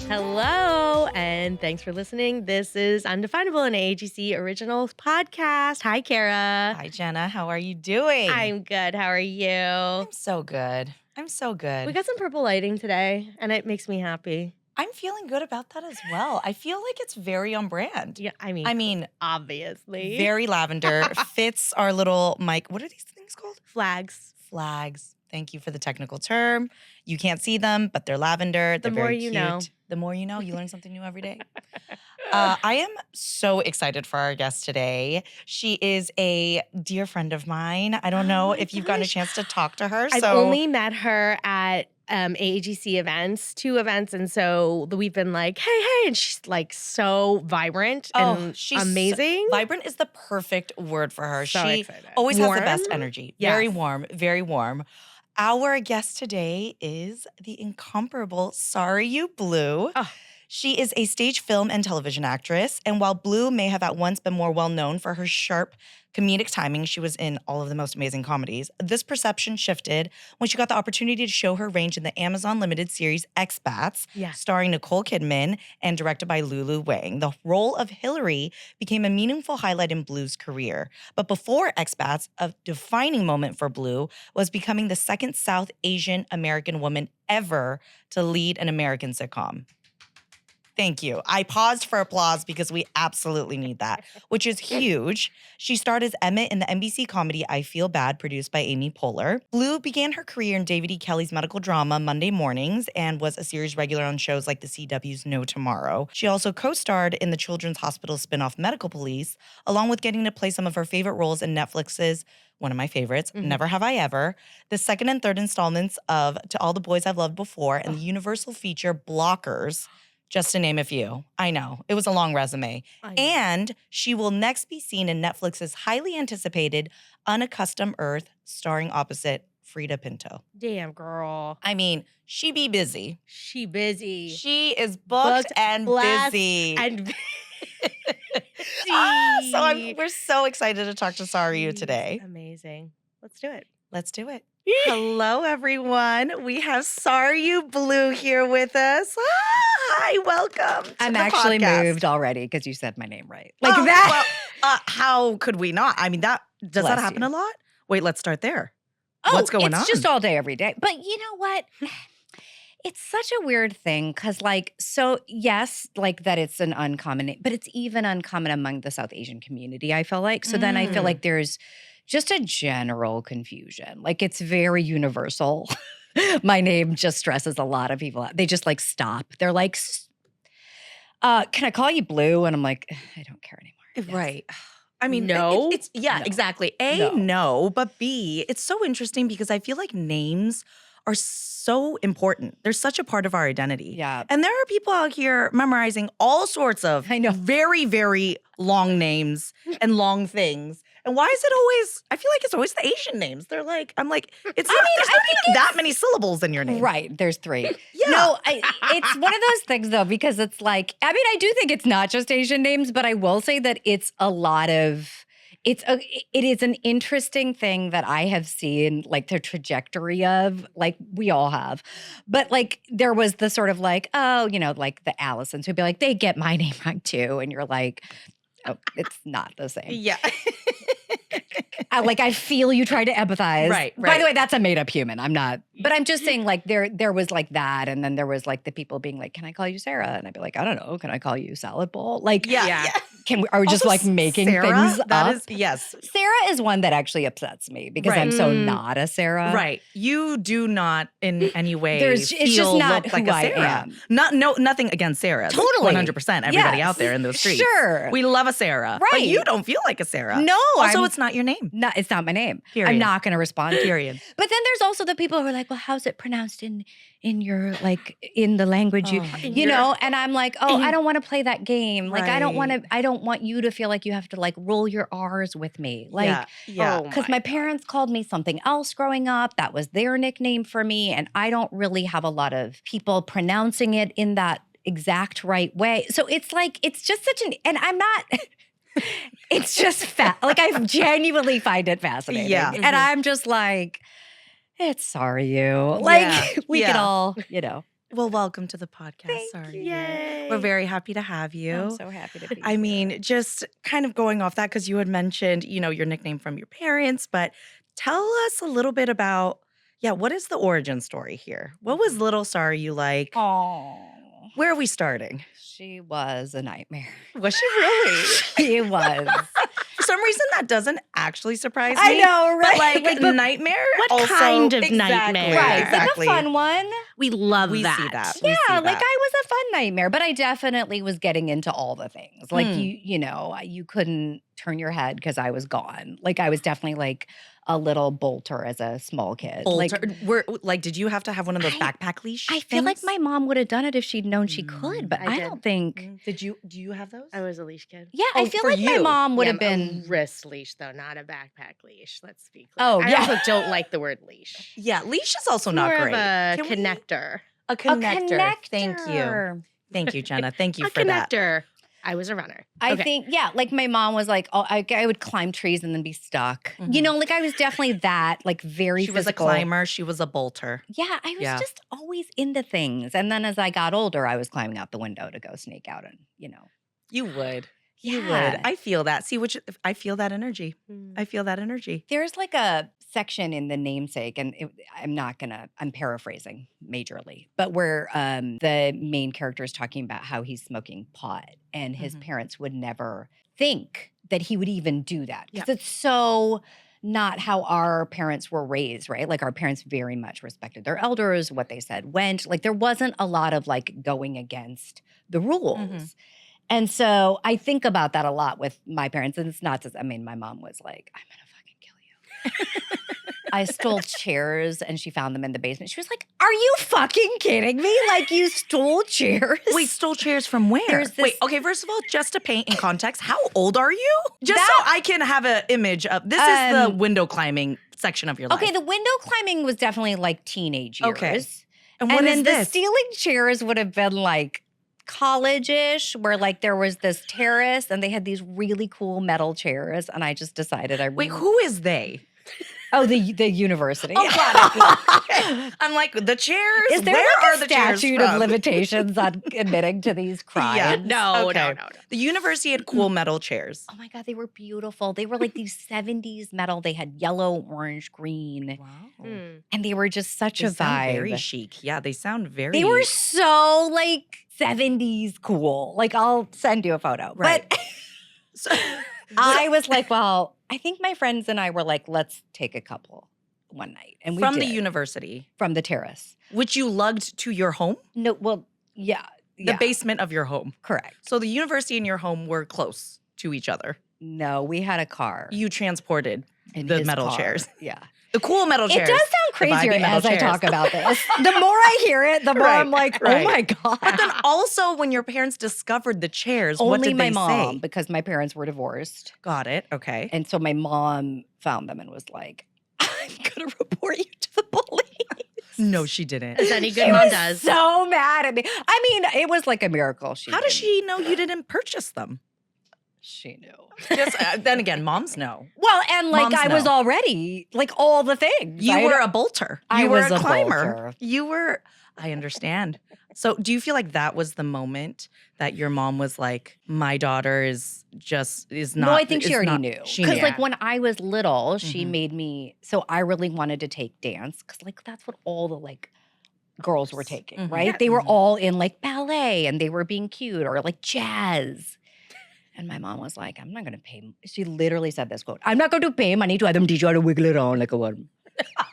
Hello, and thanks for listening. This is Undefinable, an AAGC original podcast. Hi, Kara. Hi, Jenna. How are you doing? I'm good. How are you? I'm so good. I'm so good. We got some purple lighting today, and it makes me happy. I'm feeling good about that as well. I feel like it's very on brand. Yeah, I mean, obviously. Very lavender. Fits our little mic. What are these things called? Flags. Flags. Thank you for the technical term. You can't see them, but they're lavender. They're very cute. Know. The more you know. You learn something new every day. I am so excited for our guest today. She is a dear friend of mine. I don't know if you've gotten a chance to talk to her. I've only met her at AAGC events, 2 events, and so we've been like, hey, and she's like so vibrant and she's amazing. Vibrant is the perfect word for her. So she excited. Always has the best energy. Yes. Very warm, very warm. Our guest today is the incomparable Sarayu Blue. Oh. She is a stage, film, and television actress. And while Blue may have at once been more well-known for her sharp comedic timing, she was in all of the most amazing comedies. This perception shifted when she got the opportunity to show her range in the Amazon limited series Expats, starring Nicole Kidman and directed by Lulu Wang. The role of Hillary became a meaningful highlight in Blue's career. But before Expats, a defining moment for Blue was becoming the second South Asian American woman ever to lead an American sitcom. Thank you. I paused for applause because we absolutely need that, which is huge. She starred as Emmett in the NBC comedy I Feel Bad, produced by Amy Poehler. Blue began her career in David E. Kelley's medical drama Monday Mornings and was a series regular on shows like the CW's No Tomorrow. She also co-starred in the Children's Hospital spinoff Medical Police, along with getting to play some of her favorite roles in Netflix's one of my favorites, Never Have I Ever, the second and third installments of To All the Boys I've Loved Before, and the Universal feature Blockers, just to name a few. I know. It was a long resume. And she will next be seen in Netflix's highly anticipated Unaccustomed Earth, starring opposite Frida Pinto. Damn, girl. I mean, she be busy. She busy. She is booked and busy. And we're so excited to talk to Sarayu today. Amazing. Let's do it. Let's do it. Hello, everyone. We have Sarayu Blue here with us. Hi, welcome to I'm the actually podcast. moved already because you said my name right. Like that. Well, how could we not? I mean, does Bless that happen you. a lot? Wait, let's start there. Oh, What's going on? It's just all day, every day. But you know what? It's such a weird thing because, yes, that it's an uncommon name, but it's even uncommon among the South Asian community, I feel like. So then I feel like there's just a general confusion. Like, it's very universal. My name just stresses a lot of people out. They just stop. They're like, can I call you Blue? And I'm like, I don't care anymore. Yes. Right. I mean, no. No. Exactly. No, but B, it's so interesting because I feel like names are so important. They're such a part of our identity. Yeah. And there are people out here memorizing all sorts of very, very long names and long things. And why is it always, I feel like it's always the Asian names. They're like, there's not even that many syllables in your name. Right. There's 3. Yeah. No, it's one of those things though, because it's like, I mean, I do think it's not just Asian names, but I will say that it's a lot of, it is an interesting thing that I have seen the trajectory of, we all have. But there was the sort of the Allisons who'd be like, they get my name wrong too. And you're like, oh, it's not the same. Yeah. I feel you try to empathize. Right. By the way, that's a made-up human. I'm not. But I'm just saying, there was that, and then there was the people being like, "Can I call you Sarah?" And I'd be like, "I don't know. Can I call you Salad Bowl?" Yeah. Are we just making Sarah, things that up? is, yes. Sarah is one that actually upsets me because I'm so not a Sarah. Right. You do not in any way it's just not look like who a I Sarah. am. Nothing against Sarah. Totally. 100%. Everybody out there in those streets. Sure. We love a Sarah. Right. But you don't feel like a Sarah. No. Also, it's not your name. No, it's not my name. Period. I'm not going to respond. Period. But then there's also the people who are like, well, how's it pronounced in your in the language you know? And I'm like, I don't want to play that game. Like, I don't want you to feel like you have to roll your R's with me. Because my parents called me something else growing up. That was their nickname for me. And I don't really have a lot of people pronouncing it in that exact right way. So it's just and I'm not, it's just I genuinely find it fascinating. Yeah. And I'm just like, It's Sarayu. Like, we could all, Well, welcome to the podcast. Thank you. Yay. We're very happy to have you. I'm so happy to be I here. mean, just kind of going off that, because you had mentioned, your nickname from your parents, but tell us a little bit about, what is the origin story here? What was little Sarayu like? Oh, Where are we starting? she was a nightmare. Was she really? She was. For some reason, that doesn't actually surprise me. I know, right? But like nightmare. What also, kind of exactly, nightmare? Right, Exactly. like a fun one. We love We that. see that. Yeah, We see like that. I was a fun nightmare, but I definitely was getting into all the things. Like you couldn't turn your head because I was gone. Like I was definitely like a little bolter as a small kid. Like, did you have to have one of those backpack leash? I feel like things? my mom would have done it if she'd known she could, but I I did. don't think. Do you have those? I was a leash kid. Yeah, Oh, I feel for like my you. mom would Yeah, have been. a wrist leash though, not a backpack leash. Let's be clear. Oh, I yeah. also don't like the word leash. Yeah, leash is also It's not more great. of a Can we- connector. A A connector. Thank you. connector. Thank you, Jenna. Thank you A for that. connector. I was a runner. I Okay. think, like my mom was like, oh, I would climb trees and then be stuck. Mhm. Like I was definitely that, like very She was a physical. climber. She was a bolter. Yeah, I was Yeah. just always into things. And then as I got older, I was climbing out the window to go sneak out and, You would. You Yeah. would. I feel that. See, I feel that energy. Mm. I feel that energy. There's like a section in the namesake, and I'm paraphrasing majorly, but where the main character is talking about how he's smoking pot and his Mhm. parents would never think that he would even do that. Because Yeah. it's so not how our parents were raised, right? Like our parents very much respected their elders, what they said went. Like there wasn't a lot of like going against the rules. Mhm. And so I think about that a lot with my parents. And it's not just, my mom was like, I'm going to fucking kill you. I stole chairs and she found them in the basement. She was like, are you fucking kidding me? Like you stole chairs? Wait, stole chairs from where? There's this- Wait, okay, first of all, just to paint in context, how old are you? Just That- so I can have an image of, this is the window climbing section of your life. Okay, the window climbing was definitely like teenage years. Okay. And what And is then this? the stealing chairs would have been like college-ish, where like there was this terrace and they had these really cool metal chairs. And I just decided Wait, who is they? Oh, the university. Oh, got it. I'm like, the chairs? Is there Where like are a the chairs statute from? of limitations on admitting to these crimes? Yeah. No, Okay. no. The university had cool metal chairs. Oh my God, they were beautiful. They were like these 70s metal. They had yellow, orange, green, Wow. Mm. and they were just such They a sound vibe. very chic. Yeah, they sound very. They were so like 70s cool. Like I'll send you a photo. Right. But So, I was like, well, I think my friends and I were like, let's take a couple one night. And we from did. the university, From the terrace. which you lugged to your home, No, well, yeah. the basement of your home. Correct. So the university and your home were close to each other. No, we had a car. You transported in the his metal car. chairs. Yeah. the cool metal It chairs. does sound crazier vibey metal as I chairs. talk about this. The more I hear it, the more Right, I'm like, right. oh my God. But then also, when your parents discovered the chairs, what Only did my they mom, say? because my parents were divorced. Got it. Okay. And so my mom found them and was like, I'm going to report you to the police. No, she didn't. As any good She mom was does. so mad at me. I mean, it was like a miracle. How does she know you didn't purchase them? She knew. Just then again, moms know. Well, and like Moms I was know. already like all the things. You I were don't- a bolter. I You were was a a climber. bolter. You were. I understand. So, do you feel like that was the moment that your mom was like, "My daughter is not"? No, I think she is already not- knew. She Because knew. like when I was little, she Mhm. made me. So I really wanted to take dance because like that's what all the like girls were taking, Mhm. right? Yeah. They were Mhm. all in like ballet and they were being cute or like jazz. And my mom was like, I'm not going to pay. She literally said this quote, I'm not going to pay money to have them teach you how to wiggle it around like a worm.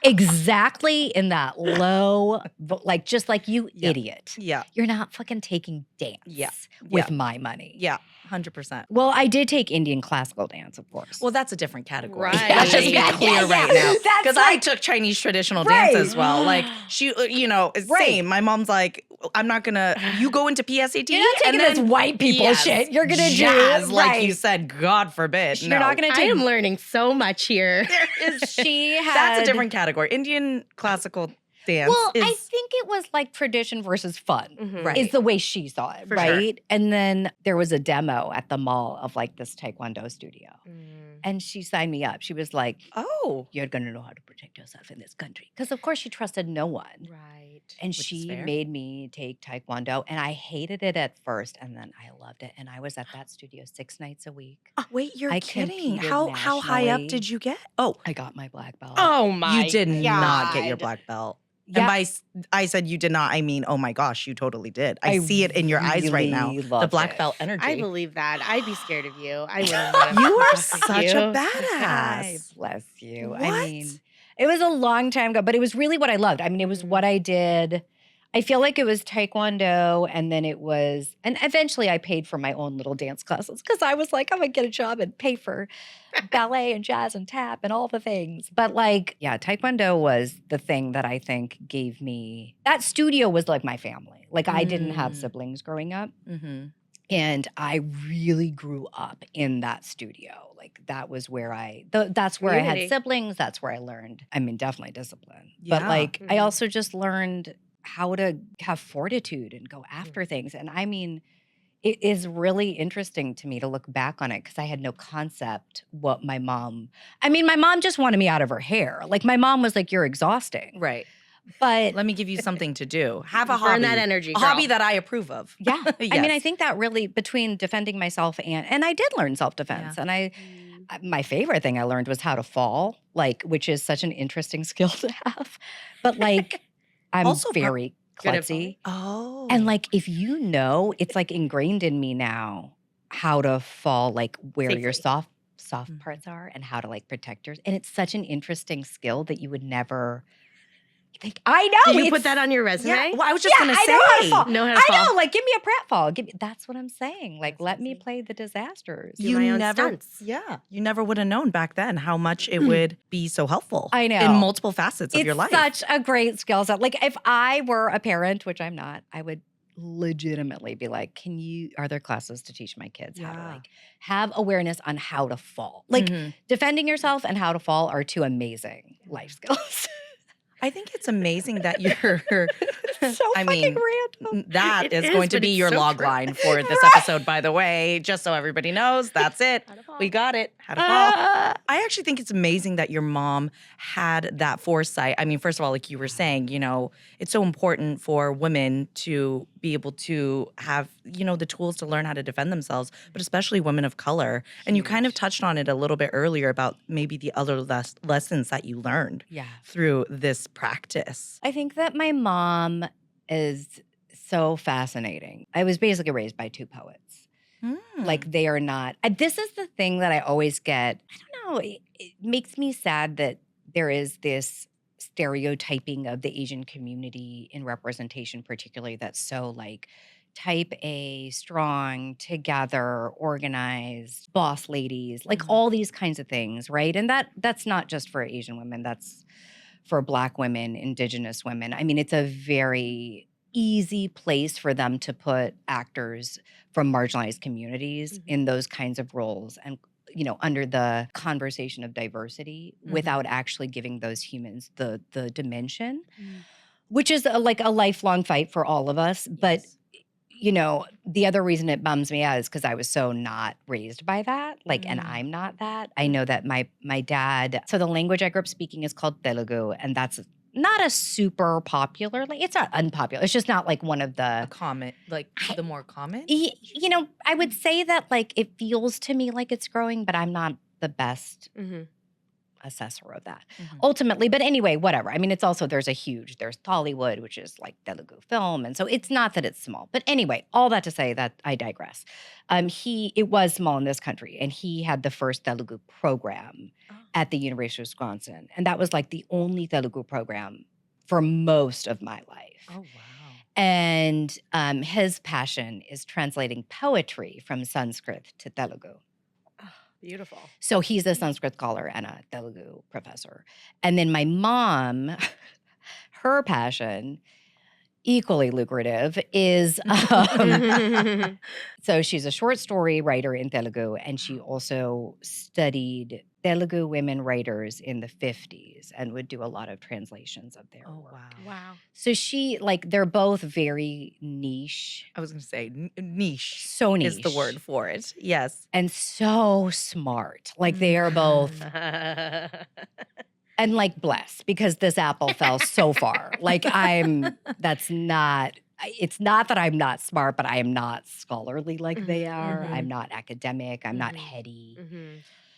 Exactly in that low, like just like you Yeah. idiot. yeah, You're not fucking taking dance Yeah. with my money. yeah, 100%. Well, I did take Indian classical dance, of course. Well, that's a different category. Right. Let's just be Yeah, clear yeah, right yeah. now. That's Because I like- took Chinese traditional Right. dance as well. Like she, it's Right. same. My mom's like, I'm not gonna. You go into PSAT You're not taking and then this white people yes, shit. You're gonna jazz, do like right. you said. God forbid. You're not gonna I take. am learning so much here. She had. That's a different category. Indian classical dance. Well, is, I think it was like tradition versus fun. Mhm. Right. Is the way she saw it, For sure. right? And then there was a demo at the mall of like this Taekwondo studio. Mm. And she signed me up. She was like, Oh. you're going to know how to protect yourself in this country. Because, of course, she trusted no one. Right. And Which is she fair. made me take Taekwondo. And I hated it at first. And then I loved it. And I was at that studio 6 nights a week. Oh, wait, you're I kidding. competed How high up nationally. did you get? Oh, I got my black belt. Oh my you did not get your God. black belt. Yeah. And by I said you did not, I mean, oh my gosh, you totally did. I see it in your eyes right now. really The loved black it. belt energy. I believe that. I'd be scared of you. I wouldn't want to. You are mess with such you. a Ay, badass. bless you. What? I mean, it was a long time ago, but it was really what I loved. I mean, it was what I did. I feel like it was Taekwondo, and then it was, and eventually I paid for my own little dance classes because I was like, I'm gonna get a job and pay for ballet and jazz and tap and all the things. But like, yeah, Taekwondo was the thing that I think gave me, that studio was like my family. Like I didn't have siblings growing up. Mm-hmm. And I really grew up in that studio. Like that was where that's where I Community. had siblings. That's where I learned, I mean, definitely discipline. Yeah. But like, I Mhm. also just learned how to have fortitude and go after things. And I mean, it is really interesting to me to look back on it because I had no concept what my mom just wanted me out of her hair. Like my mom was like, you're exhausting. Right. But Let me give you something to do. Have a Burn hobby. that energy, A hobby girl. that I approve of. yeah, I mean, I Yes. think that really between defending myself and I did learn self-defense. And my favorite thing I learned was how to fall, like, which is such an interesting skill to have. But like, I'm Also very Good at klutzy. Oh. And like, if you know, it's like ingrained in me now how to fall, like where your Safely. soft parts are and how to like protect yours. And it's such an interesting skill that you would never think. I know. Do you it's- put that on your resume? Yeah, well, I was just Yeah, gonna I say. know how to fall. Know how to I fall. know, like give me a prat fall. That's what I'm saying. Like That's let me amazing. play the disasters. Do my own never, stunts. you never would have known back then how much it would be so helpful. I know. In multiple facets of It's your life. such a great skill set. Like if I were a parent, which I'm not, I would legitimately be like, are there classes to teach my kids how to Yeah. like have awareness on how to fall? Like Mhm. defending yourself and how to fall are two amazing life skills. I think it's amazing that you're. So I fucking mean, random. that It is is, going to but be it's your so log true. line for this episode, by the way, just so everybody knows. That's it. How to fall. We got it. How to fall. I actually think it's amazing that your mom had that foresight. I mean, first of all, like you were saying, it's so important for women to be able to have, the tools to learn how to defend themselves, but especially women of color. And you kind of touched on it a little bit earlier about maybe the other lessons that you learned Yeah. through this practice. I think that my mom is so fascinating. I was basically raised by two poets. Like they are not. This is the thing that I always get. I don't know. It makes me sad that there is this stereotyping of the Asian community in representation, particularly that's so like type A, strong, together, organized, boss ladies, like all these kinds of things, right? And that's not just for Asian women. That's for Black women, Indigenous women. I mean, it's a very easy place for them to put actors from marginalized communities in those kinds of roles and under the conversation of diversity without actually giving those humans the dimension, which is like a lifelong fight for all of us. But the other reason it bums me out is because I was so not raised by that. Like, and I'm not that. I know that my dad, so the language I grew up speaking is called Telugu, and that's not a super popular, like it's not unpopular. It's just not like one of the Common, like the more common? I would say that like it feels to me like it's growing, but I'm not the best assessor of that ultimately. But anyway, whatever. I mean, it's also, there's Tollywood, which is like Telugu film. And so it's not that it's small. But anyway, all that to say that I digress. It was small in this country, and he had the first Telugu program at the University of Wisconsin. And that was like the only Telugu program for most of my life. Oh, wow. And his passion is translating poetry from Sanskrit to Telugu. Beautiful. So he's a Sanskrit scholar and a Telugu professor. And then my mom, her passion equally lucrative is so she's a short story writer in Telugu, and she also studied Telugu women writers in the 50s and would do a lot of translations of their work. Wow. So they're both very niche. I was going to say niche. So niche. Is the word for it. Yes. And so smart. Like they are both. And like blessed because this apple fell so far. Like it's not that I'm not smart, but I am not scholarly like they are. I'm not academic. I'm not heady.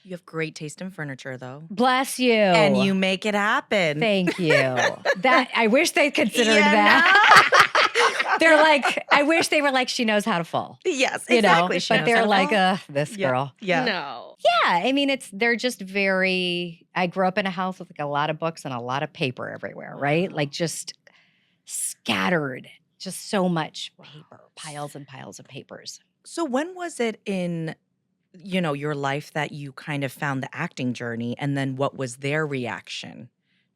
You have great taste in furniture, though. Bless you. And you make it happen. Thank you. I wish they considered that. They're like, I wish they were like, she knows how to fall. Yes, exactly. She but knows they're how to like, fall. this girl. Yeah. No. Yeah. I mean, they're just very, I grew up in a house with like a lot of books and a lot of paper everywhere, right? Like just scattered, just so much paper, piles and piles of papers. So when was it in, your life that you kind of found the acting journey, and then what was their reaction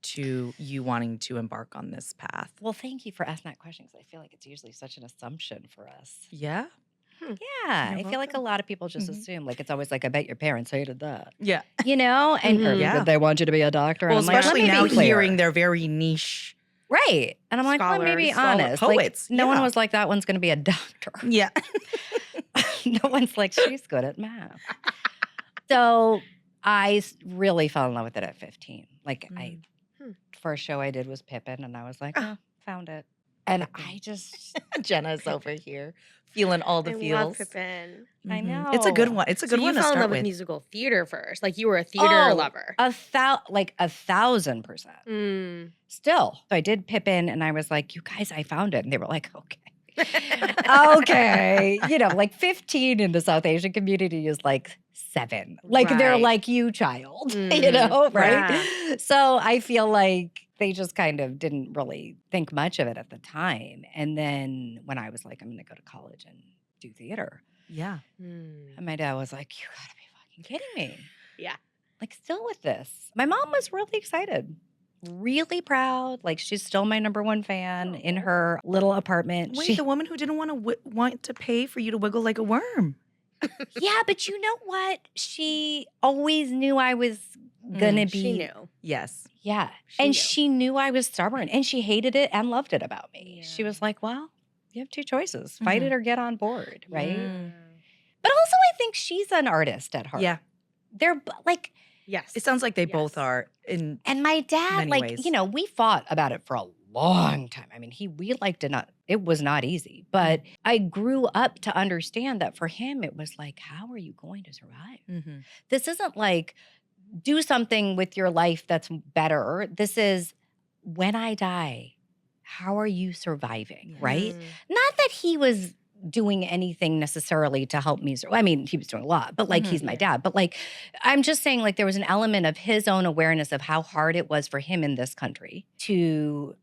to you wanting to embark on this path? Well, thank you for asking that question because I feel like it's usually such an assumption for us. Yeah? Yeah. I feel like a lot of people just assume, like, it's always like, I bet your parents hated that. Yeah. And they want you to be a doctor. Well, and I'm especially like, now let me be clear. hearing they're very niche. Right. And I'm like, let me be honest. Poets. Like, no one was like, that one's going to be a doctor. Yeah. No one's like, she's good at math. So I really fell in love with it at 15. Like, first show I did was Pippin, and I was like, found it. And I just Jenna's over here feeling all the feels. I love Pippin. I know. It's a good one. It's a good So one you to fell in start love with musical theater first. Like you were a theater lover. 1,000%. Still. So I did Pippin, and I was like, you guys, I found it. And they were like, okay. Okay. Like 15 in the South Asian community is like 7. Like they're like, you child, right? Yeah. So I feel like they just kind of didn't really think much of it at the time. And then when I was like, I'm going to go to college and do theater. Yeah. And my dad was like, you got to be fucking kidding me. Yeah. Like still with this. My mom was really excited. Really proud. Like she's still my number one fan in her little apartment. Wait, the woman who didn't want to pay for you to wiggle like a worm. Yeah, but you know what? She always knew I was gonna be. She knew. Yes. Yeah. She knew I was stubborn, and she hated it and loved it about me. Yeah. She was like, well, you have 2 choices. Fight it or get on board, right? But also I think she's an artist at heart. Yeah. They're like, yes. It sounds like they both are in And my dad, many ways. We fought about it for a long time. I mean, it was not easy, but I grew up to understand that for him, it was like, how are you going to survive? This isn't like, do something with your life that's better. This is, when I die, how are you surviving, right? Not that he was doing anything necessarily to help me. I mean, he was doing a lot, but like he's my dad. But like, I'm just saying like there was an element of his own awareness of how hard it was for him in this country to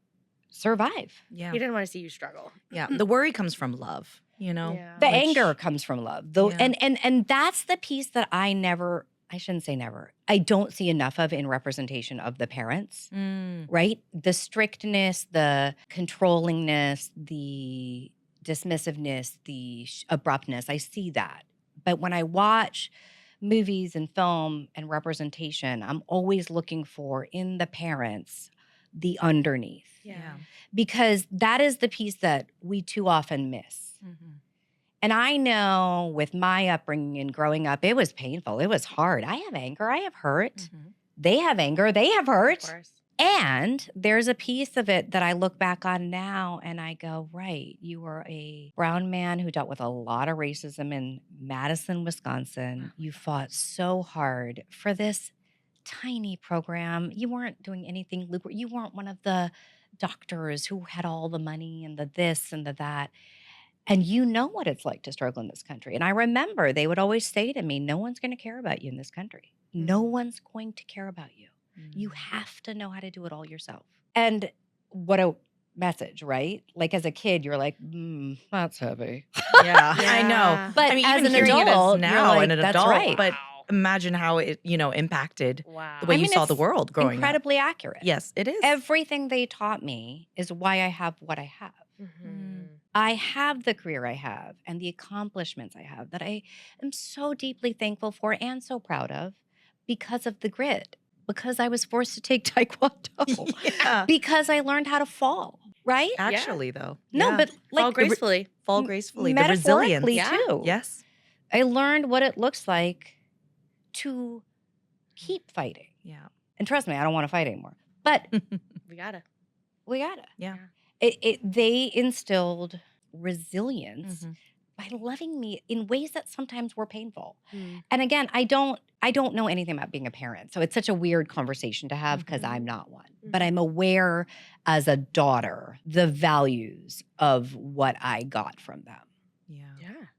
survive. Yeah. He didn't want to see you struggle. Yeah. The worry comes from love, Yeah. The anger comes from love. And that's the piece that I shouldn't say never. I don't see enough of in representation of the parents, right? The strictness, the controllingness, the dismissiveness, the abruptness. I see that. But when I watch movies and film and representation, I'm always looking for in the parents the underneath. Yeah. Because that is the piece that we too often miss. And I know with my upbringing and growing up, it was painful. It was hard. I have anger. I have hurt. They have anger. They have hurt. Of course. And there's a piece of it that I look back on now and I go, right, you were a brown man who dealt with a lot of racism in Madison, Wisconsin. You fought so hard for this tiny program. You weren't doing anything lucrative. You weren't one of the doctors who had all the money and the this and the that. And you know what it's like to struggle in this country. And I remember they would always say to me, no one's going to care about you in this country. No one's going to care about you. You have to know how to do it all yourself. And what a message, right? Like as a kid, you're like, that's heavy. Yeah, I know. But I mean, as even an hearing adult, it as now you're like, and an that's adult, right. but imagine how it, impacted the way I you mean, saw the it's world growing incredibly accurate. Yes, it is. Everything they taught me is why I have what I have. I have the career I have and the accomplishments I have that I am so deeply thankful for and so proud of because of the grit, because I was forced to take Taekwondo, Yeah. because I learned how to fall, right? Actually, though. No, Yeah. but Fall like gracefully. Fall gracefully. The metaphorically resilience. too. Yes. I learned what it looks like to keep fighting. Yeah. And trust me, I don't want to fight anymore. But We gotta. Yeah. They instilled resilience Mhm. by loving me in ways that sometimes were painful. Mm. And again, I don't know anything about being a parent. So it's such a weird conversation to have because I'm not one. But I'm aware as a daughter the values of what I got from them. Yeah.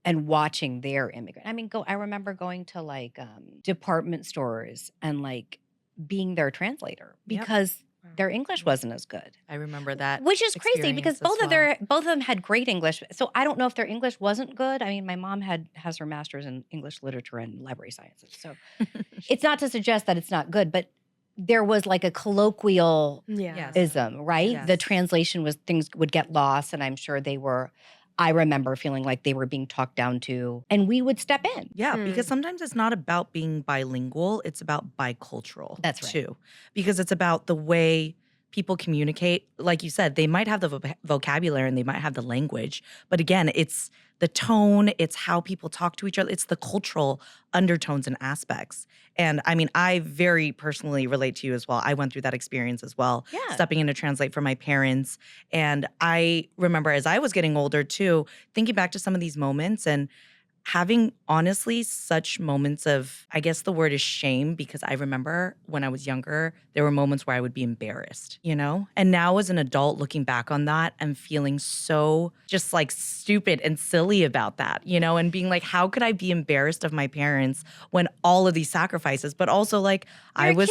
And watching their immigrant. I mean, I remember going to like department stores and like being their translator because their English wasn't as good. I remember that. Which is crazy because both of them had great English. So I don't know if their English wasn't good. I mean, my mom has her master's in English literature and library sciences. So it's not to suggest that it's not good, but there was like a colloquialism, right? Yes. The translation was things would get lost, and I'm sure I remember feeling like they were being talked down to, and we would step in. Yeah, because sometimes it's not about being bilingual, it's about bicultural. That's right. Too. Because it's about the way people communicate. Like you said, they might have the vocabulary and they might have the language, but again, it's the tone, it's how people talk to each other, it's the cultural undertones and aspects. And I mean, I very personally relate to you as well. I went through that experience as well, stepping in to translate for my parents. And I remember as I was getting older too, thinking back to some of these moments and having honestly such moments of, I guess the word is shame, because I remember when I was younger, there were moments where I would be embarrassed, you know? And now as an adult looking back on that, I'm feeling so just like stupid and silly about that, you know? And being like, how could I be embarrassed of my parents when all of these sacrifices, but also like I was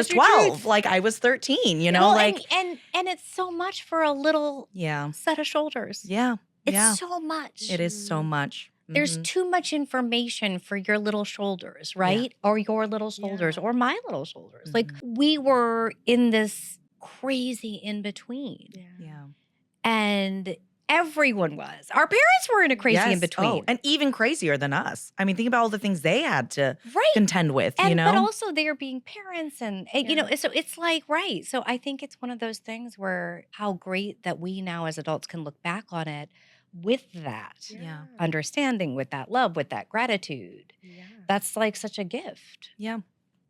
12, like I was 13, you know? Well, like and it's so much for a little set of shoulders. Yeah. It's so much. It is so much. There's too much information for your little shoulders, right? Or your little shoulders or my little shoulders. Like we were in this crazy in between. Yeah. And everyone was. Our parents were in a crazy in between. Oh, and even crazier than us. I mean, think about all the things they had to contend with, you know? But also they are being parents and, you know, so it's like, So I think it's one of those things where how great that we now as adults can look back on it with that understanding, with that love, with that gratitude. That's like such a gift. Yeah.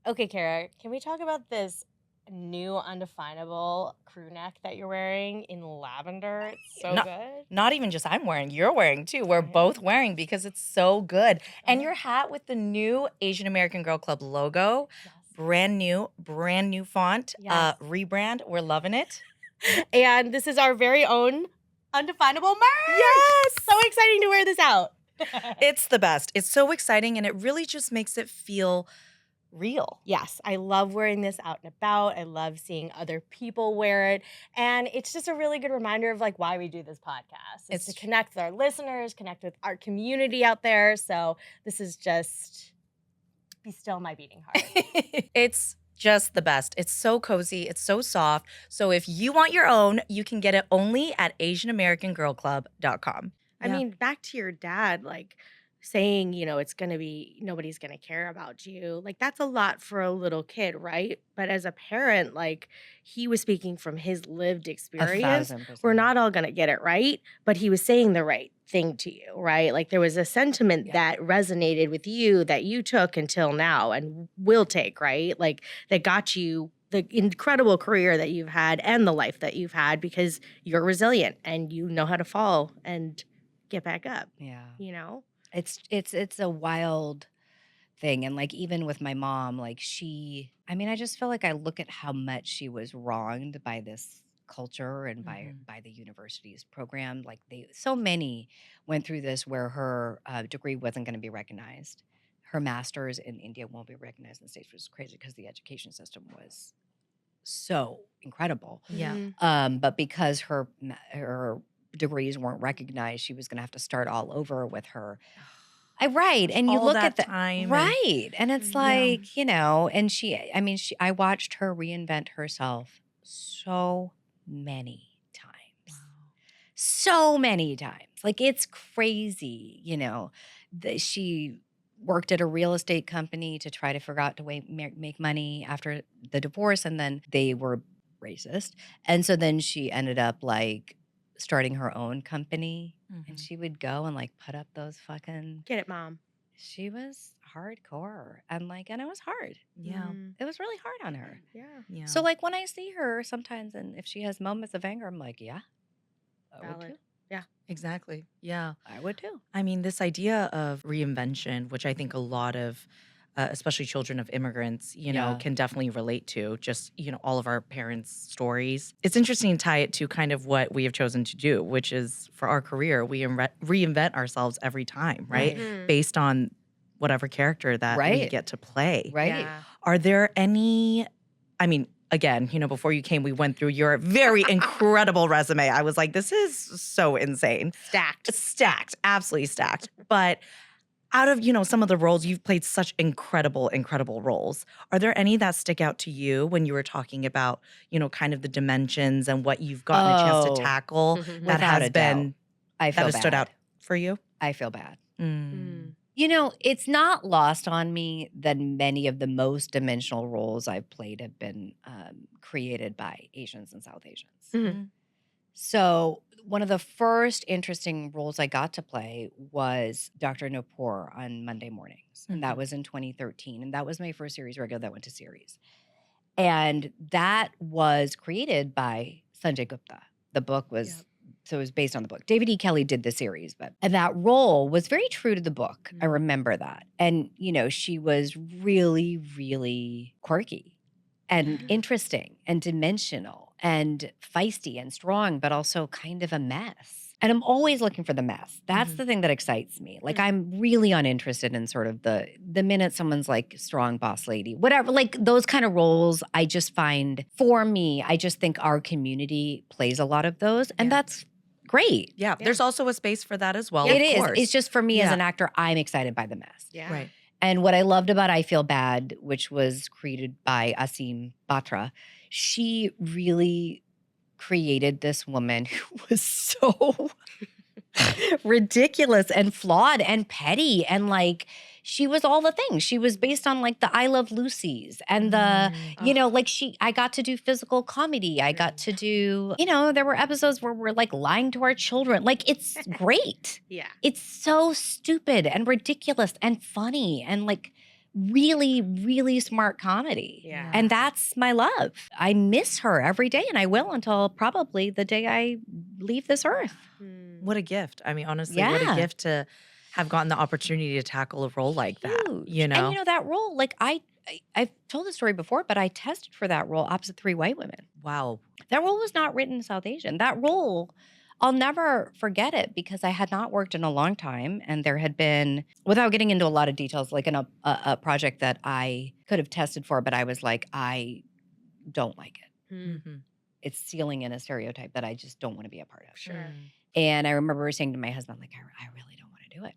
Okay, Kara, can we talk about this new Undefinable crew neck that you're wearing in lavender? It's so good. Not even just I'm wearing, you're wearing too. We're both wearing because it's so good. And your hat with the new Asian American Girl Club logo, brand new font, rebrand. We're loving it. And this is our very own Undefinable merch. Yes. So exciting to wear this out. It's the best. It's so exciting and it really just makes it feel real. Yes, I love wearing this out and about. I love seeing other people wear it. And it's just a really good reminder of like why we do this podcast. It's to connect with our listeners, connect with our community out there. So this is just be still my beating heart. It's just the best. It's so cozy. It's so soft. So if you want your own, you can get it only at AsianAmericanGirlClub.com. I mean, back to your dad, like saying, you know, it's going to be, nobody's going to care about you. Like that's a lot for a little kid, right? But as a parent, like he was speaking from his lived experience. 1,000%. We're not all going to get it right, but he was saying the right thing to you, right? Like there was a sentiment that resonated with you that you took until now and will take, right? Like that got you the incredible career that you've had and the life that you've had because you're resilient and you know how to fall and get back up. Yeah. You know? It's a wild thing. And like even with my mom, like I just feel like I look at how much she was wronged by this culture and by the university's program. Like so many went through this where her degree wasn't going to be recognized. Her master's in India won't be recognized in the States, which is crazy because the education system was so incredible. Yeah. But because her degrees weren't recognized, she was going to have to start all over with her. And you all look that at the time and it's like, you know, and I watched her reinvent herself so many times. so many times. Like, it's crazy, you know. She worked at a real estate company to try to figure out to make money after the divorce, and then they were racist. And so then she ended up like starting her own company, and Mhm. she would go and like put up those fucking Get it, mom. she was hardcore, and like, and it was hard. Yeah. It was really hard on her. Yeah. Yeah. So like when I see her sometimes, and if she has moments of anger, I'm like, yeah, I would Valid. too. Yeah. Exactly. Yeah. I would too. I mean, this idea of reinvention, which I think a lot of, especially children of immigrants, Yeah. can definitely relate to, just, all of our parents' stories. It's interesting to tie it to kind of what we have chosen to do, which is for our career, we reinvent ourselves every time, right? Mhm. Based on whatever character that we Right. get to play. Right. Yeah. Are there any, I mean, again, before you came, we went through your very incredible resume. I was like, this is so insane. Stacked, absolutely stacked. But out of, some of the roles, you've played such incredible roles. Are there any that stick out to you when you were talking about, kind of the dimensions and what you've gotten a chance to Oh, tackle that without has a doubt. been, I that feel has stood out bad. for you? I feel bad. Mm. You know, it's not lost on me that many of the most dimensional roles I've played have been created by Asians and South Asians. Mhm. So, one of the first interesting roles I got to play was Dr. Nopur on Monday mornings. And that Mhm. was in 2013. And that was my first series regular that went to series. And that was created by Sanjay Gupta. The book was, Yep. so it was based on the book. David E. Kelly did the series, and that role was very true to the book. I remember that. And, she was really, really quirky and interesting and dimensional and feisty and strong, but also kind of a mess. And I'm always looking for the mess. That's Mhm. the thing that excites me. Like, I'm really uninterested in sort of the minute someone's like strong boss lady, whatever, like those kind of roles. I just find, for me, I just think our community plays a lot of those, and Yeah. that's great. Yeah, Yeah. there's also a space for that as well. It of is. course. It's just for me as Yeah. an actor, I'm excited by the mess. Yeah. Right. And what I loved about I Feel Bad, which was created by Asim Batra, she really created this woman who was so ridiculous and flawed and petty, and like she was all the things. She was based on like the I Love Lucy's and the, like I got to do physical comedy. I got to do, there were episodes where we're like lying to our children. Like, it's great. Yeah. It's so stupid and ridiculous and funny and like really, really smart comedy. Yeah. And that's my love. I miss her every day, and I will until probably the day I leave this earth. What a gift. I mean, honestly, what a Yeah. gift to have gotten the opportunity to tackle a role like that. Huge. And that role, like I've told the story before, but I tested for that role opposite 3 white women. Wow. That role was not written in South Asian. That role, I'll never forget it because I had not worked in a long time, and there had been, without getting into a lot of details, like in a project that I could have tested for, but I was like, I don't like it. Mm-hmm. It's sealing in a stereotype that I just don't want to be a part of. Sure. And I remember saying to my husband, like, I really don't want to do it.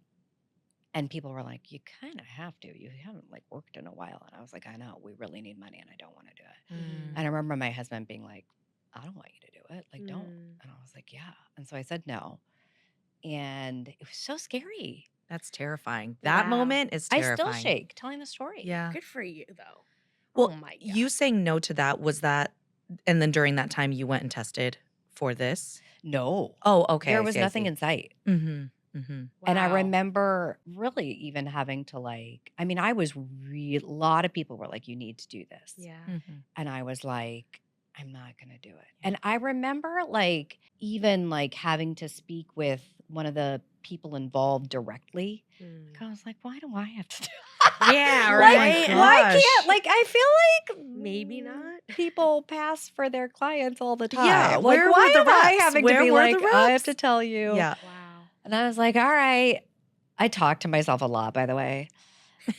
And people were like, you kind of have to. You haven't like worked in a while. And I was like, I know, we really need money and I don't want to do it. And I remember my husband being like, I don't want you to do it. Like, don't. And I was like, yeah. And so I said no. And it was so scary. That's terrifying. That Wow. moment is terrifying. I still shake telling the story. Yeah. Good for you, though. Well, oh my God. you saying no to that, was that, and then during that time you went and tested for this? No. Oh, okay. There was nothing in sight. Mm-hmm. Mm-hmm. And I Wow. remember really even having to like, I mean, I was a lot of people were like, you need to do this. Yeah. Mm-hmm. And I was like, I'm not going to do it. And I remember like even like having to speak with one of the people involved directly. Like, I was like, why do I have to do Yeah, Oh right. my Why gosh. can't, like, I feel like Maybe not. people pass for their clients all the time. Yeah, Like, where why were the am I reps? having Where to be were like, the I have reps? to tell you. Yeah. Wow. And I was like, all right. I talk to myself a lot, by the way.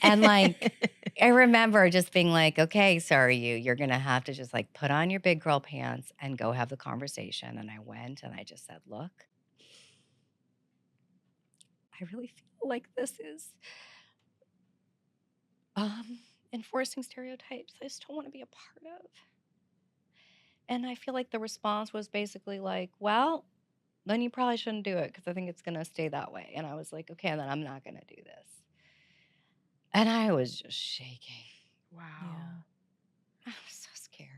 And like, I remember just being like, okay, Sarayu, you're going to have to just like put on your big girl pants and go have the conversation. And I went and I just said, look, I really feel like this is enforcing stereotypes I just don't want to be a part of. And I feel like the response was basically like, well, then you probably shouldn't do it because I think it's going to stay that way. And I was like, okay, then I'm not going to do this. And I was just shaking. Wow. I was so scared.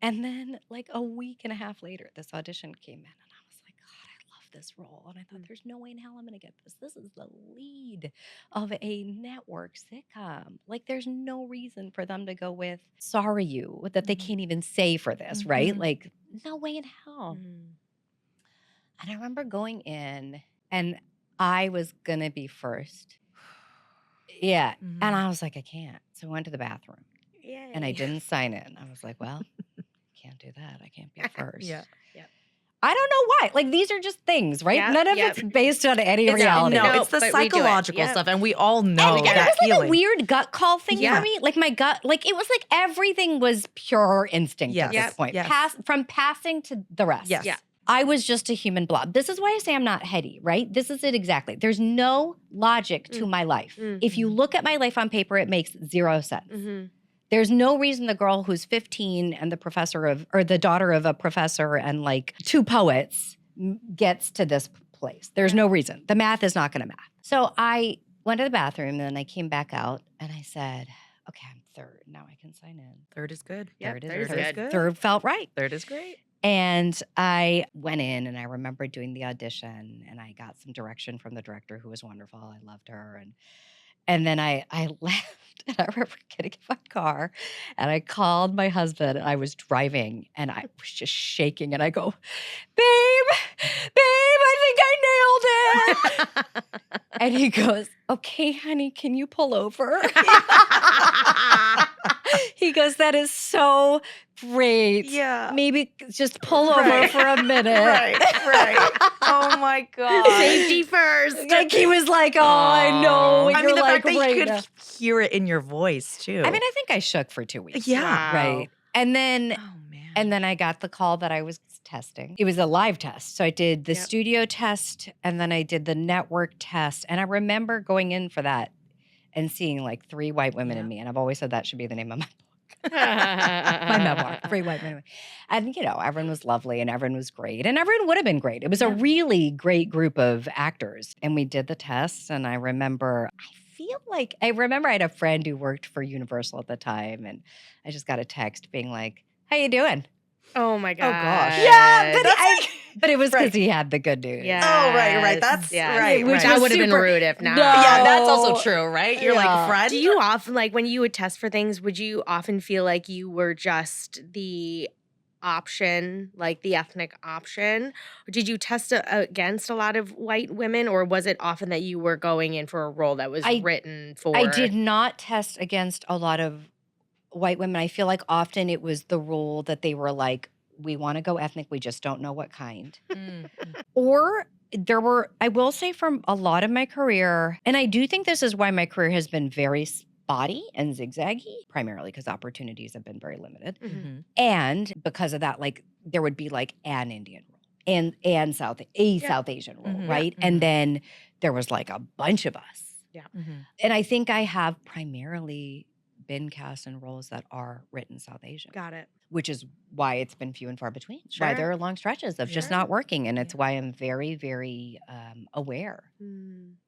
And then like a week and a half later, this audition came in and I was like, God, I love this role. And I thought, there's no way in hell I'm going to get this. This is the lead of a network sitcom. Like there's no reason for them to go with Sarayu that they can't even say for this, right? Like no way in hell. And I remember going in and I was going to be first. Yeah. And I was like, I can't. So I went to the bathroom. Yay. And I didn't sign in. I was like, well, can't do that. I can't be first. Yeah. I don't know why. Like these are just things, right? Yep, None of yep. it's based on any reality. No, Nope, it's the but we do it. psychological Yep. stuff, and we all know And that it was like feeling. a weird gut call thing Yeah. for me. Like my gut, like it was like everything was pure instinct Yes. at this Yep, point. yes. From passing to the rest. Yes. Yeah. I was just a human blob. This is why I say I'm not heady, right? This is it exactly. There's no logic to my life. If you look at my life on paper, it makes zero sense. There's no reason the girl who's 15 and the daughter of a professor and like two poets gets to this place. There's no reason. The math is not going to math. So I went to the bathroom and then I came back out and I said, okay, I'm third. Now I can sign in. Third is good. Yep, Third is third is good. Third felt right. Third is great. And I went in and I remember doing the audition and I got some direction from the director who was wonderful. I loved her. And then I left and I remember getting in my car and I called my husband and I was driving and I was just shaking and I go, babe, I think I nailed it. And he goes, okay, honey, can you pull over? He goes, that is so great. Yeah. Maybe just pull over for a minute. Right. Oh my God. Safety first. Like he was like, oh, I know. I mean, the like fact that you right could now. hear it in your voice too. I mean, I think I shook for 2 weeks. Yeah. Wow. Right. And then Oh man. and then I got the call that I was testing. It was a live test. So I did the studio test and then I did the network test. And I remember going in for that and seeing like 3 white women in me. And I've always said that should be the name of my book. My memoir, 3 white women. And, everyone was lovely and everyone was great. And everyone would have been great. It was a really great group of actors. And we did the tests. And I remember I had a friend who worked for Universal at the time. And I just got a text being like, how you doing? Oh my God. gosh. Yeah, but That's but it was because he had the good news. Yeah. Oh, right. That's right. Which That was would have been super- rude if not. No. Yeah, that's also true, right? You're Yeah. like, friend. Do you often, like when you would test for things, would you often feel like you were just the option, like the ethnic option? Or did you test against a lot of white women, or was it often that you were going in for a role that was written for? I did not test against a lot of white women. I feel like often it was the rule that they were like, we want to go ethnic, we just don't know what kind. Or there were, I will say from a lot of my career, and I do think this is why my career has been very spotty and zigzaggy, primarily because opportunities have been very limited. And because of that, like there would be like an Indian role and South Asian role, right? And then there was like a bunch of us. Yeah. And I think I have primarily been cast in roles that are written South Asian. Got it. Which is why it's been few and far between. Sure. Why there are long stretches of just Sure. not working. And it's why I'm very, very aware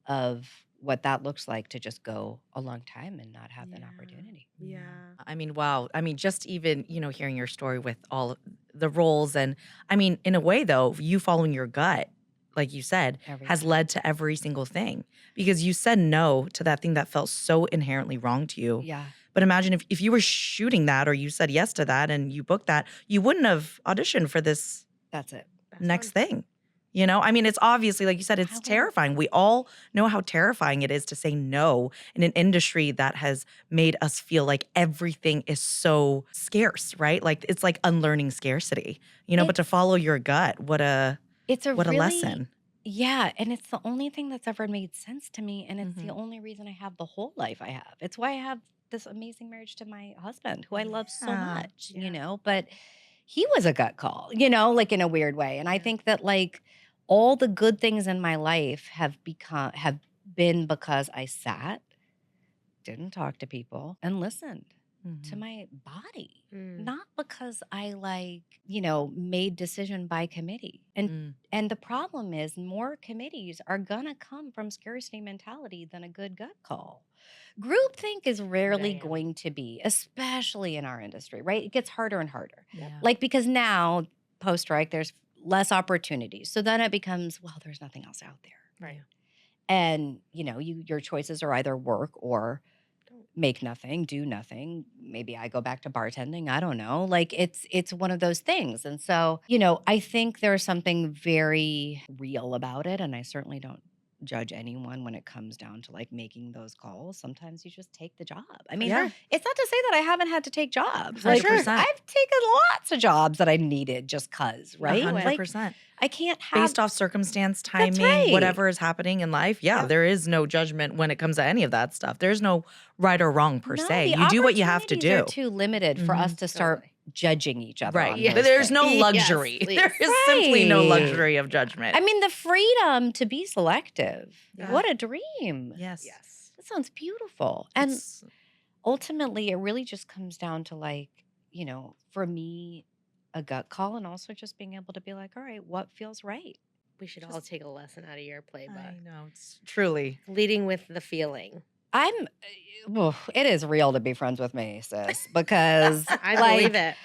of what that looks like to just go a long time and not have an opportunity. Yeah. I mean, wow. I mean, just even, hearing your story with all the roles. And I mean, in a way, though, you following your gut, like you said, has led to every single thing. Because you said no to that thing that felt so inherently wrong to you. Yeah. But imagine if you were shooting that or you said yes to that and you booked that, you wouldn't have auditioned for this That's it. next thing. I mean, it's obviously, like you said, it's terrifying. We all know how terrifying it is to say no in an industry that has made us feel like everything is so scarce, right? Like it's like unlearning scarcity, but to follow your gut, what a lesson. Yeah. And it's the only thing that's ever made sense to me. And it's the only reason I have the whole life I have. It's why I have this amazing marriage to my husband, who I love so much, but he was a gut call, like in a weird way. And I think that like all the good things in my life have been because I sat, didn't talk to people, and listened. to my body, Mm. not because I made decision by committee. And the problem is more committees are gonna come from scarcity mentality than a good gut call. Groupthink is rarely Damn. going to be, especially in our industry, right? It gets harder and harder. Yeah. Because now post-strike, there's less opportunities. So then it becomes, well, there's nothing else out there. Right. And, your choices are either work or make nothing, do nothing. Maybe I go back to bartending. I don't know. It's one of those things. And so, I think there's something very real about it. And I certainly don't judge anyone when it comes down to making those calls. Sometimes you just take the job. I mean, Yeah. it's not to say that I haven't had to take jobs. 100%. I've taken lots of jobs that I needed just cause, right? 100%. I can't have Based off circumstance, timing, right. whatever is happening in life. Yeah, there is no judgment when it comes to any of that stuff. There's no right or wrong per se. the You do what you have to opportunities do. are too limited for us to start judging each other. Right. on Yes. those There's no things. luxury. Yes, There is simply no Right. luxury of judgment. I mean, the freedom to be selective. Yeah. What a dream. Yes. Yes. That sounds beautiful. And It's- ultimately, it really just comes down to for me, a gut call, and also just being able to be like, all right, what feels right? We should all take a lesson out of your playbook. I know. It's truly. Leading with the feeling. It is real to be friends with me, sis, because I believe it.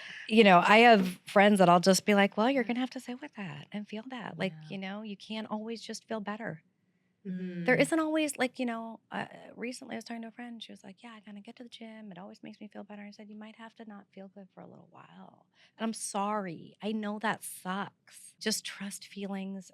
I have friends that I'll just be like, well, you're going to have to sit with that and feel that. Yeah. You can't always just feel better. Mhm. There isn't always recently I was talking to a friend. She was like, yeah, I kind of get to the gym. It always makes me feel better. I said, you might have to not feel good for a little while. And I'm sorry. I know that sucks. Just trust feelings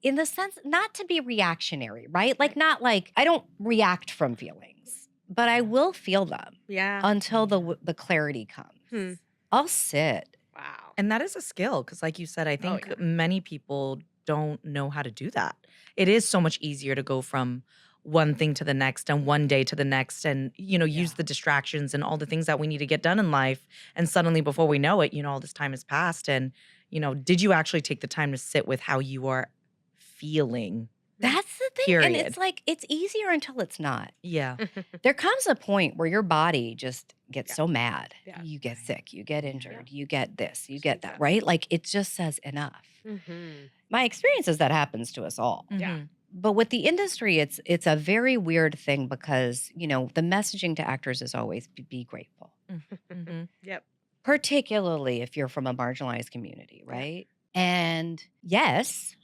in the sense, not to be reactionary, right? Not I don't react from feelings, but I will feel them Yeah. until the clarity comes. Hmm. I'll sit. Wow. And that is a skill because, like you said, I think yeah. many people don't know how to do that. It is so much easier to go from one thing to the next and one day to the next and, use the distractions and all the things that we need to get done in life. And suddenly, before we know it, all this time has passed. And, did you actually take the time to sit with how you are feeling? That's the thing. Period. And it's it's easier until it's not. Yeah. There comes a point where your body just gets so mad. Yeah. You get sick, you get injured, you get this, you Just get that, exactly. right? It just says enough. Mhm. My experience is that happens to us all. Yeah. Mhm. But with the industry, it's a very weird thing because, the messaging to actors is always be grateful, Mhm. Yep. particularly if you're from a marginalized community, right? And yes,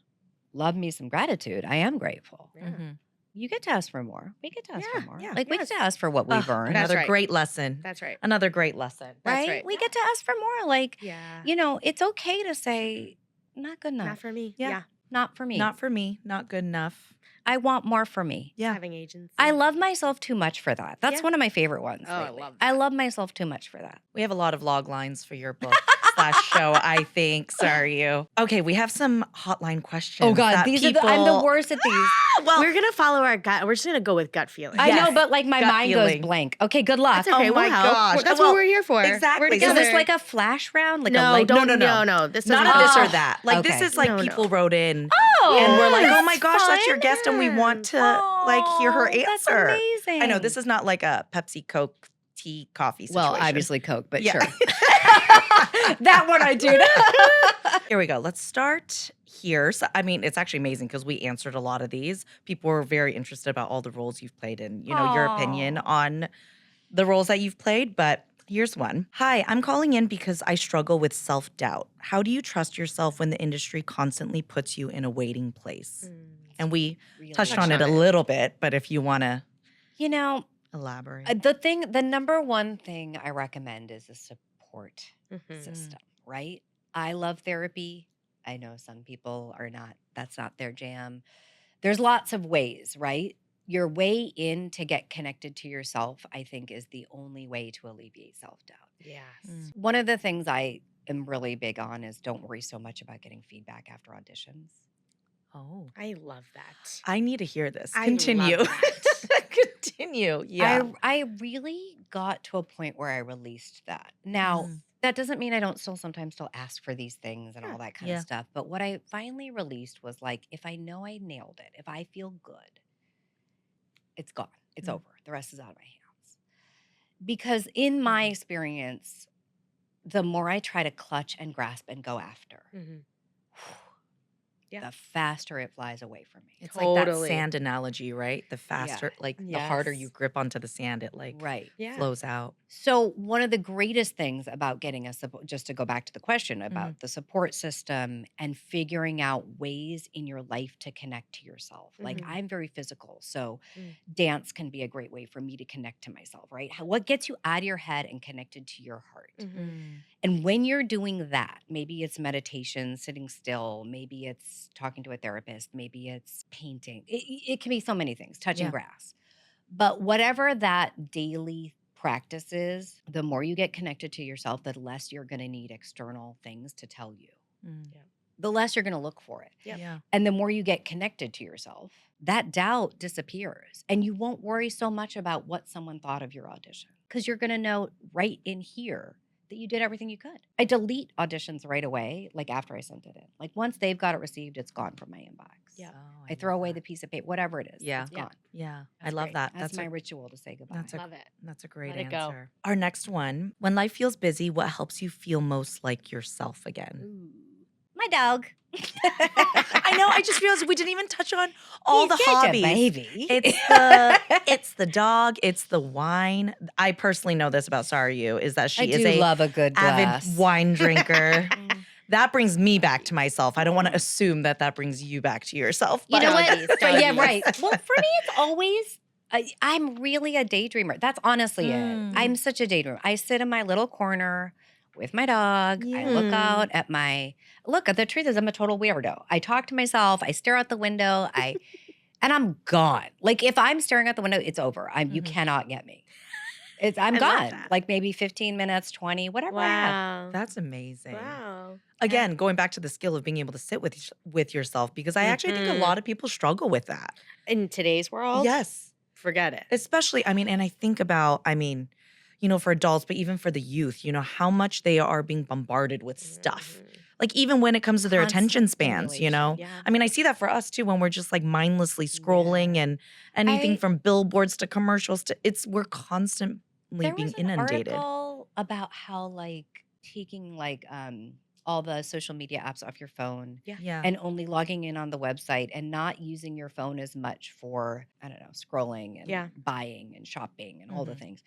love me some gratitude. I am grateful. Yeah. Mhm. You get to ask for more. We get to ask for Yeah, more. yeah, we get yes. to ask for what we've earned. That's Another right. great lesson. That's right. Another great lesson. That's right? right. We get to ask for more. Yeah. It's okay to say, not good enough. Not for me. Yeah. Yeah. Not for me. Not for me. Not good enough. I want more for me. Yeah. Having agency. I love myself too much for that. That's Yeah. one of my favorite ones. Oh, I lately. love I that. love myself too much for that. We have a lot of log lines for your book / show, I think. Sarayu. Okay, we have some hotline questions. Oh God, that I'm the people- worst at these. Well, We're gonna follow our gut. We're just gonna go with gut feeling. I Yes. know, but my Gut mind goes feeling. blank. Okay, good luck. That's okay. Oh we'll my help. gosh. That's Well, what we're here for. exactly. We're Is Is together. this like a flash round? Like no, a don't. no. No. This not doesn't a this Oh, or that. Like this okay. is like No, no. people wrote in Oh, and we're like, oh yes, my gosh, that's your guest, and we want to hear her Oh, that's answer. amazing. I know this is not like a Pepsi, Coke, tea, coffee situation. well, obviously Coke, but Yeah. sure. That one I do know. Here we go. Let's start here. So, I mean, it's actually amazing because we answered a lot of these. People were very interested about all the roles you've played and, your opinion Aw. on the roles that you've played. But here's one. Hi, I'm calling in because I struggle with self-doubt. How do you trust yourself when the industry constantly puts you in a waiting place? And we Really touched touched on it on a it. little bit, but if you want to elaborate. the number one thing I recommend is a support Mhm. system, right? I love therapy. I know some people that's not their jam. There's lots of ways, right? Your way in to get connected to yourself, I think, is the only way to alleviate self-doubt. Yes. One of the things I am really big on is don't worry so much about getting feedback after auditions. Oh, I love that. I need to hear this. I Continue. love that. Continue. Yeah. I really got to a point where I released that. Now, that doesn't mean I don't sometimes still ask for these things and all that kind Yeah. of stuff. But what I finally released was if I know I nailed it, if I feel good, it's gone. It's over. The rest is out of my hands. Because in my experience, the more I try to clutch and grasp and go after, Yeah. the faster it flies away from me. It's like that Totally. sand analogy, right? The faster, like the harder you Yes. grip onto the sand, it like Right. Yeah. flows out. So one of the greatest things about getting a support, just to go back to the question about the support system and figuring out ways in your life to connect to yourself. Like Mhm. I'm very physical, so Mm. dance can be a great way for me to connect to myself, right? What gets you out of your head and connected to your heart? Mhm. And when you're doing that, maybe it's meditation, sitting still, maybe it's talking to a therapist, maybe it's painting. It can be so many things, touching Yeah. grass. But whatever that daily practice is, the more you get connected to yourself, the less you're going to need external things to tell you. The less you're going to look for it. Yep. Yeah. And the more you get connected to yourself, that doubt disappears. And you won't worry so much about what someone thought of your audition because you're going to know right in here that you did everything you could. I delete auditions right away, like after I sent it in. Like once they've got it received, it's gone from my inbox. Yeah. Oh, I throw away the piece of paper, whatever it is. Yeah. It's Yeah. gone. Yeah. I That's love great. that. That's my a, ritual to say goodbye. that's a Love it. that's a great Let it go. answer. Our next one, when life feels busy, what helps you feel most like yourself again? Ooh. My dog. I know. I just realized we didn't even touch on all He's the such hobbies. a baby. It's the dog. It's the wine. I personally know this about Sarayu is that she I is do a love a good glass. avid wine drinker. That brings me back to myself. I don't want to assume that brings you back to yourself. You know what? Doggies, Yeah, doggies. right. Well, for me, it's always. I'm really a daydreamer. That's honestly it. I'm such a daydreamer. I sit in my little corner with my dog. I look out at my look. The truth is, I'm a total weirdo. I talk to myself. I stare out the window. and I'm gone. Like if I'm staring out the window, it's over. You cannot get me. I'm I love gone. that. Like maybe 15 minutes, 20, whatever I have. Wow. That's amazing. Wow. Again, going back to the skill of being able to sit with yourself, because I actually think a lot of people struggle with that. In today's world, Yes. forget it. Especially, and I think about, for adults, but even for the youth, how much they are being bombarded with stuff. Like even when it comes to their attention Constant spans, stimulation. Yeah. I see that for us too when we're just like mindlessly scrolling and anything from billboards to commercials to we're constantly There being was an inundated. article about how like taking like all the social media apps off your phone Yeah. and only logging in on the website and not using your phone as much for, I don't know, scrolling and buying and shopping and all the things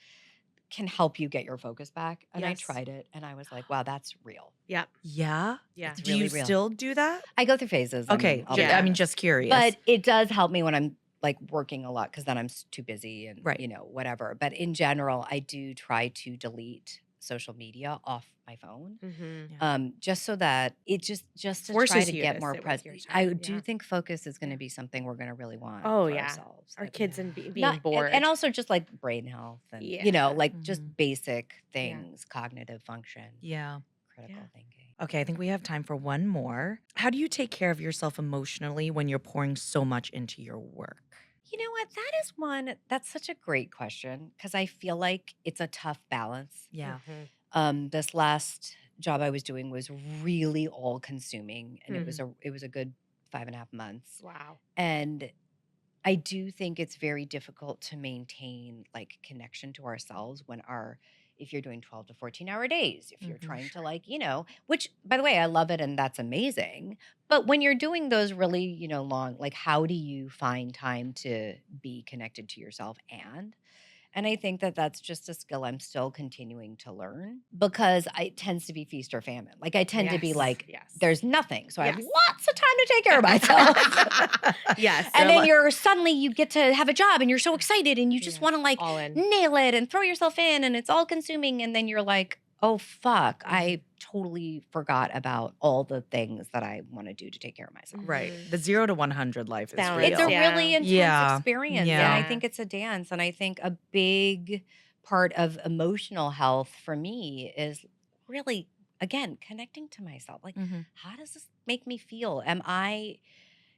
can help you get your focus back. And I Yes. tried it and I was like, wow, that's real. Yep. Yeah. Yeah. It's Do really you real. still do that? I go through phases. Okay. I'll be honest. Just curious. But it does help me when I'm like working a lot because then I'm too busy and Right. whatever. But in general, I do try to delete social media off my phone, just so that it just to Forces try to you get to more sit with your present. time, I yeah. do think focus is going to be something we're going to really want Oh, for yeah. ourselves. Our I kids think. and being bored. And also just like brain health and Yeah. like just basic things, cognitive function, Yeah. critical thinking. Okay, I think we have time for one more. How do you take care of yourself emotionally when you're pouring so much into your work? You know what? That is one that's such a great question because I feel like it's a tough balance. Yeah. This last job I was doing was really all consuming and it was a good 5.5 months. Wow. And I do think it's very difficult to maintain like connection to ourselves when if you're doing 12 to 14-hour days, if you're trying to like, which by the way, I love it and that's amazing. But when you're doing those really, long, like how do you find time to be connected to yourself and I think that that's just a skill I'm still continuing to learn because it tends to be feast or famine. Like I tend to be like, there's nothing. So I have lots of time to take care of myself. Yes. And then you get to have a job and you're so excited and you just want to like all in. nail it and throw yourself in and it's all consuming. And then you're like, oh, fuck, I totally forgot about all the things that I want to do to take care of myself. Right. The 0 to 100 life is Balance. real. It's a really intense experience. Yeah. And I think it's a dance. And I think a big part of emotional health for me is really, again, connecting to myself. Like, how does this make me feel? Am I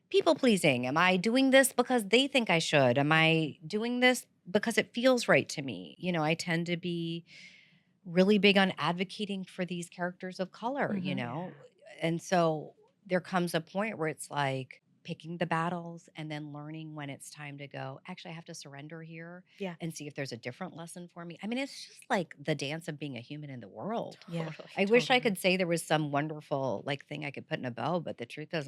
people pleasing? Am I doing this because they think I should? Am I doing this because it feels right to me? I tend to be really big on advocating for these characters of color, and so there comes a point where it's like picking the battles and then learning when it's time to go, actually, I have to surrender here Yeah. and see if there's a different lesson for me. I mean, it's just like the dance of being a human in the world. Yeah. Totally. I wish I Totally. could say there was some wonderful like thing I could put in a bow, but the truth is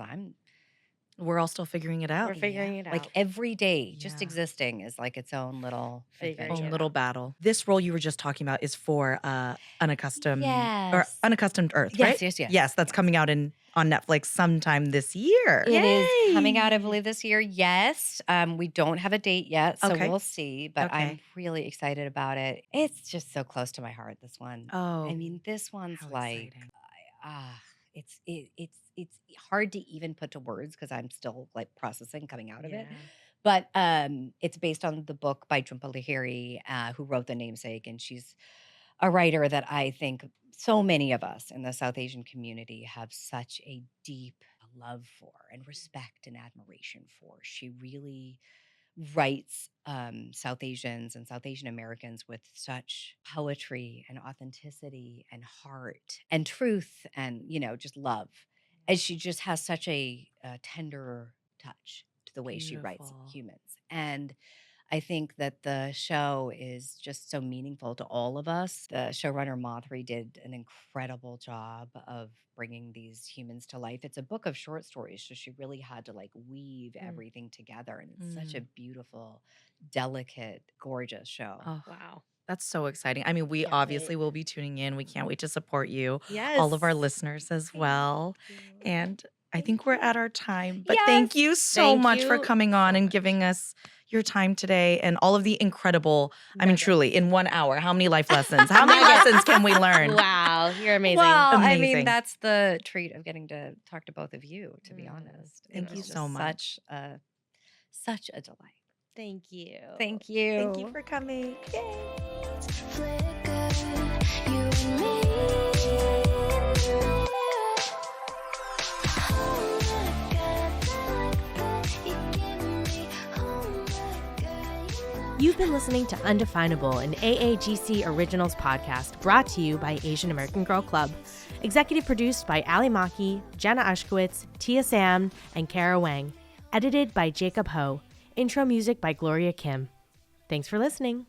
We're all still figuring it out. We're figuring it out. like every day just Yeah. existing is like its own little Figuring adventure. Own it little battle. This role you were just talking about is for Unaccustomed or Yes. Unaccustomed Earth, Yes, right? yes, yes, Yes, that's yes. coming out on Netflix sometime this year. It is coming out, I Yay. believe, this year. Yes. We don't have a date yet, so Okay. we'll see. But I'm Okay. really excited about it. It's just so close to my heart, this one. Oh, I mean, this one's how like, exciting. it's hard to even put to words because I'm still like processing coming out of it. Yeah. But it's based on the book by Jhumpa Lahiri, who wrote The Namesake, and she's a writer that I think so many of us in the South Asian community have such a deep love for and respect and admiration for. She really writes South Asians and South Asian Americans with such poetry and authenticity and heart and truth and, just love. And she just has such a tender touch to the way she writes Beautiful. humans. And I think that the show is just so meaningful to all of us. The showrunner Mathri did an incredible job of bringing these humans to life. It's a book of short stories, so she really had to like weave everything together. And it's such a beautiful, delicate, gorgeous show. Oh, Wow. that's so exciting. I mean, we Can't obviously wait. will be tuning in. We can't wait to support you, Yes. all of our listeners as well. you. And I think we're at our time. But Yes. thank you so Thank much for you coming on so and much. giving us your time today and all of the incredible, I mean, Nuggets. truly, in 1 hour, how many life lessons? How many lessons can we learn? Wow, you're amazing. Well, I Amazing. mean, that's the treat of getting to talk to both of you, to be honest. It Thank you was so just much. Such a delight. Thank you. Thank you. Thank you for coming. Yay. Flicker, you and me. Oh my God, you give me. Oh my God, you know. You've been listening to Undefinable, an AAGC Originals podcast brought to you by Asian American Girl Club. Executive produced by Ali Maki, Jenna Ushkowitz, Tia Sam, and Kara Wang. Edited by Jacob Ho. Intro music by Gloria Kim. Thanks for listening.